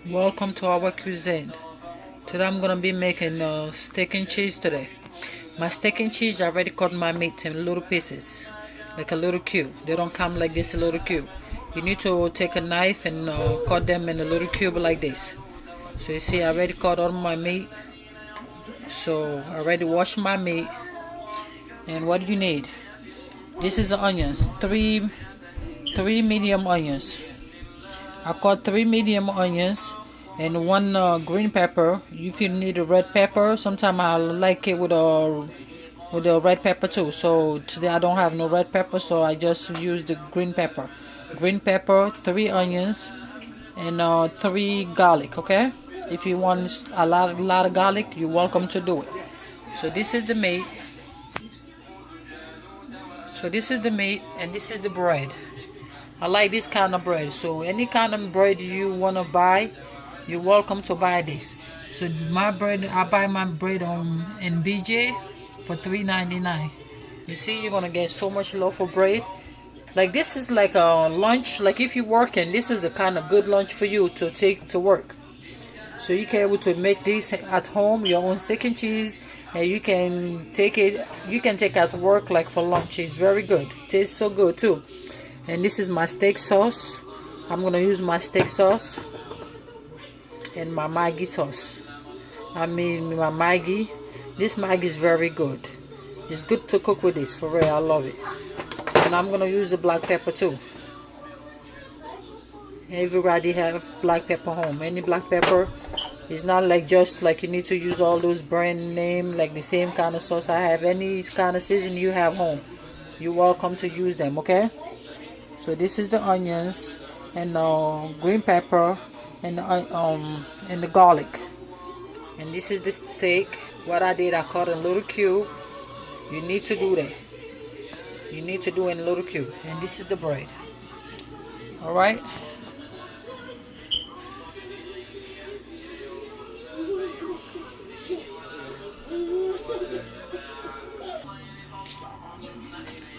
Welcome to our cuisine. Today I'm gonna be making steak and cheese today. My steak and cheese, I already cut my meat in little pieces, like a little cube. They don't come like this, a little cube. You need to take a knife and cut them in a little cube like this. So you see, I already cut all my meat. So I already washed my meat. And what do you need? This is the onions, three medium onions. I cut three medium onions and one green pepper. If you need a red pepper, sometimes I like it with a red pepper too. So today I don't have no red pepper, so I just use the green pepper. Green pepper, three onions, and three garlic. Okay, if you want a lot of garlic, you're welcome to do it. So this is the meat. So this is the meat, and this is the bread. I like this kind of bread. So any kind of bread you wanna buy, you're welcome to buy this. So my bread, I buy my bread in BJ for $3.99. You see, you're gonna get so much loaf of bread. Like this is like a lunch. Like if you're working, this is a kind of good lunch for you to take to work. So you can able to make this at home, your own steak and cheese, and you can take it. You can take it at work like for lunch. It's very good. It tastes so good too. And this is my steak sauce. I'm gonna use my steak sauce and my Maggi sauce. I mean my Maggi. This Maggi is very good. It's good to cook with this, for real. I love it. And I'm gonna use the black pepper too. Everybody have black pepper home. Any black pepper. It's not like just like you need to use all those brand name like the same kind of sauce I have. Any kind of season you have home, you're welcome to use them. Okay. So this is the onions and green pepper and the garlic. And this is the steak. What I did, I cut in a little cube. You need to do that. You need to do it in a little cube. And this is the bread. All right.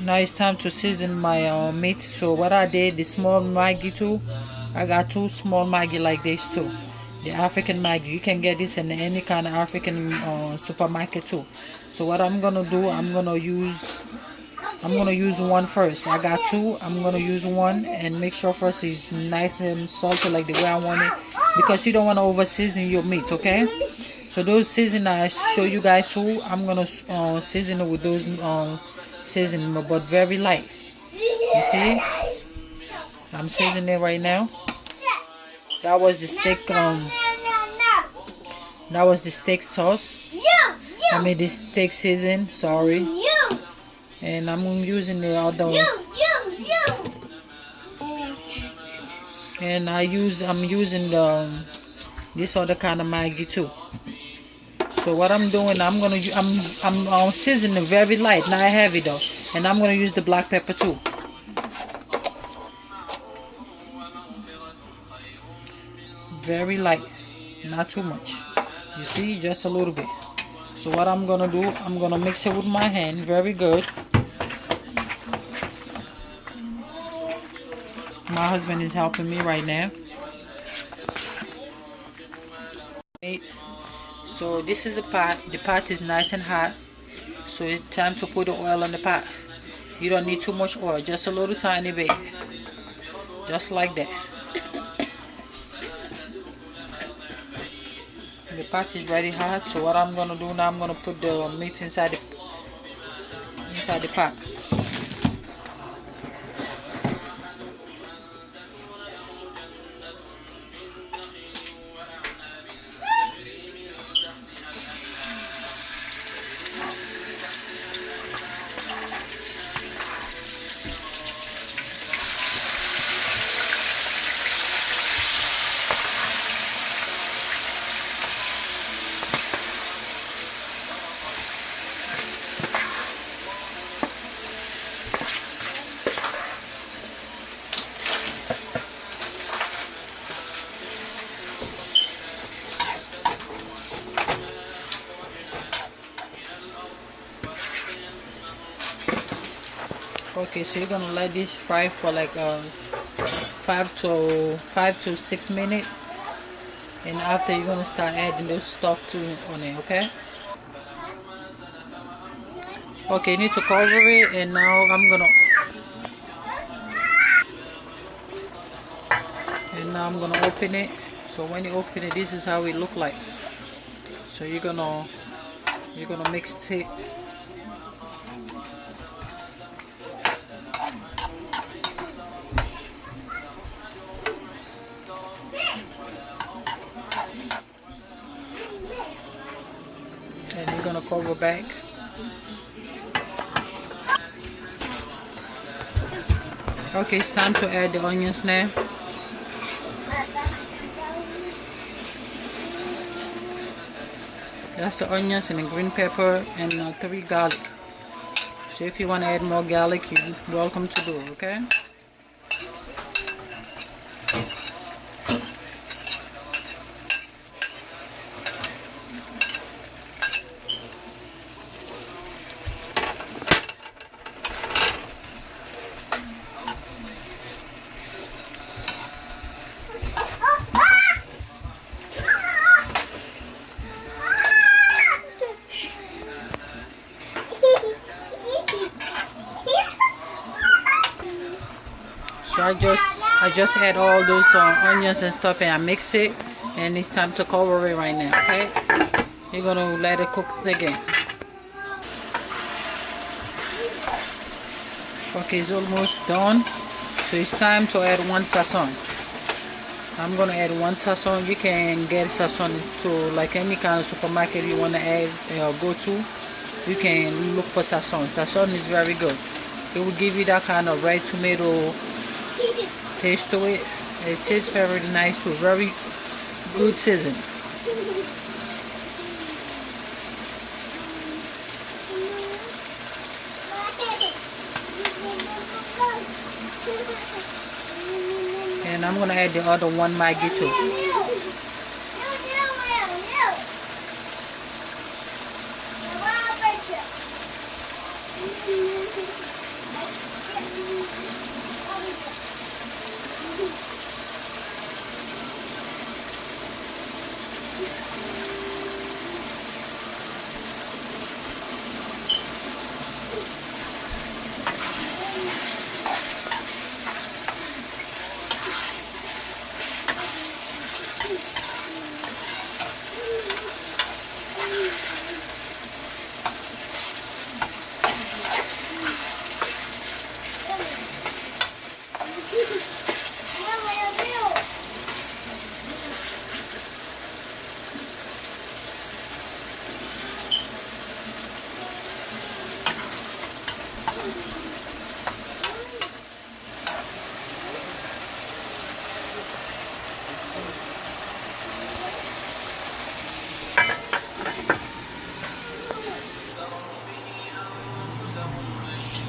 Now it's time to season my meat. So what I did, the small Maggi too. I got two small Maggi like this too. The African Maggi. You can get this in any kind of African supermarket too. So what I'm gonna do, I'm gonna use one first. I got two. I'm gonna use one and make sure first it's nice and salty like the way I want it, because you don't want to over season your meat. Okay. So those season I show you guys too. I'm gonna season it with those seasoning, but very light. You see, I'm seasoning it right now. That was the steak. That was the steak sauce. I made the steak season. Sorry. And I'm using the other. And I'm using the this other kind of Maggi too. So what I'm doing, I'm seasoning very light, not heavy though, and I'm gonna use the black pepper too. Very light, not too much. You see, just a little bit. So what I'm gonna do, I'm gonna mix it with my hand, very good. My husband is helping me right now. So this is the pot. The pot is nice and hot. So it's time to put the oil on the pot. You don't need too much oil, just a little tiny bit. Just like that. The pot is ready hot. So what I'm gonna do now, I'm gonna put the meat inside the pot. Okay, so you're gonna let this fry for like 5 to 6 minutes. And after, you're gonna start adding those stuff to on it, okay? Okay, you need to cover it, and now I'm gonna open it. So when you open it, this is how it look like. So you're gonna mix it. And you're gonna cover back. Okay, it's time to add the onions now. That's the onions and the green pepper and 3 garlic. So if you want to add more garlic, you're welcome to do it, okay? So I just add all those onions and stuff, and I mix it, and it's time to cover it right now, okay? You're gonna let it cook again. Okay, it's almost done. So it's time to add 1 sazon. I'm gonna add 1 sazon. You can get sazon to like any kind of supermarket you wanna add go to. You can look for sazon. Sazon is very good. It will give you that kind of red tomato taste to it. It tastes very nice too. Very good season. And I'm gonna add the other 1 Maggi too.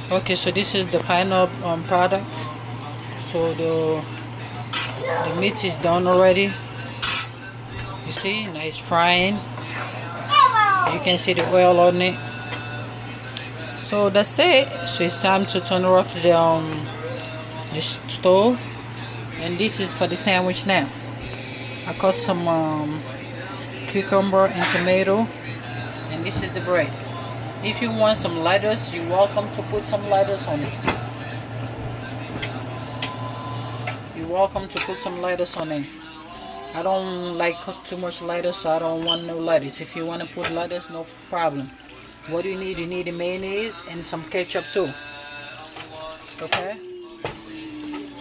Okay, so this is the final product. So the meat is done already. You see, nice frying. You can see the oil on it. So that's it. So it's time to turn off the stove. And this is for the sandwich now. I cut some cucumber and tomato. And this is the bread. If you want some lettuce, you're welcome to put some lettuce on it. You're welcome to put some lettuce on it. I don't like cook too much lettuce, so I don't want no lettuce. If you want to put lettuce, no problem. What do you need? You need a mayonnaise and some ketchup too. Okay?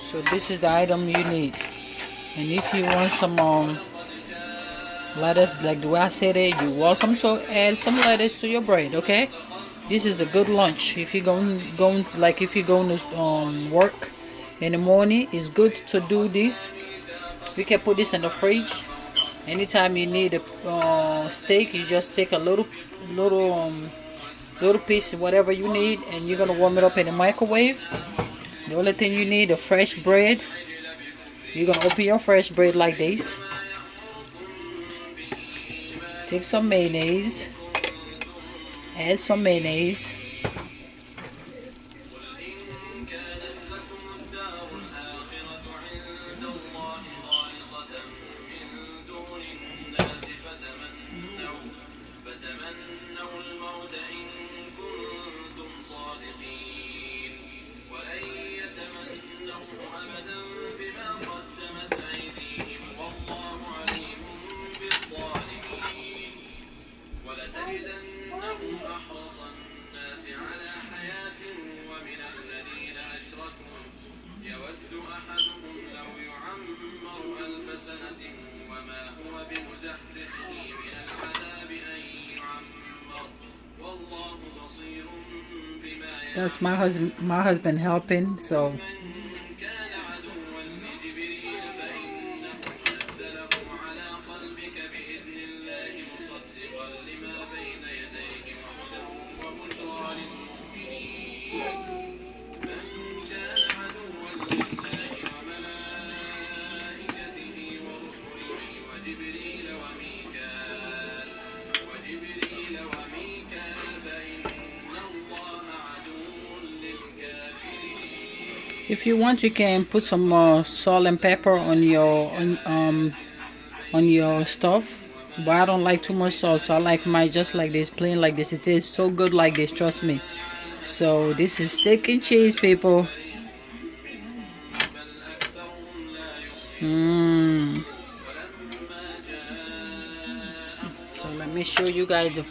So this is the item you need. And if you want some lettuce, like the way I said it, you're welcome to add some lettuce to your bread, okay? This is a good lunch. If you're going to work in the morning, it's good to do this. You can put this in the fridge. Anytime you need a steak, you just take a little piece, whatever you need, and you're gonna warm it up in the microwave. The only thing you need is fresh bread. You're gonna open your fresh bread like this. Take some mayonnaise. Add some mayonnaise. That's my husband helping, so if you want, you can put some more salt and pepper on your on your stuff. But I don't like too much salt, so I like mine just like this, plain like this. It is so good like this, trust me. So this is steak and cheese, people. So let me show you guys the.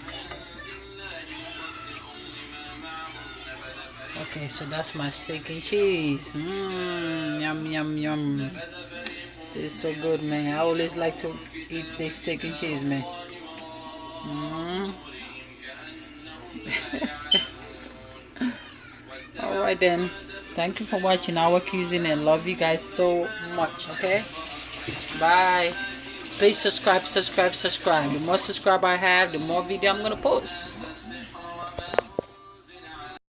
Okay, so that's my steak and cheese. Yum yum yum. This is so good, man. I always like to eat this steak and cheese, man. Alright then. Thank you for watching our cuisine and love you guys so much, okay? Bye. Please subscribe. The more subscribe I have, the more video I'm gonna post.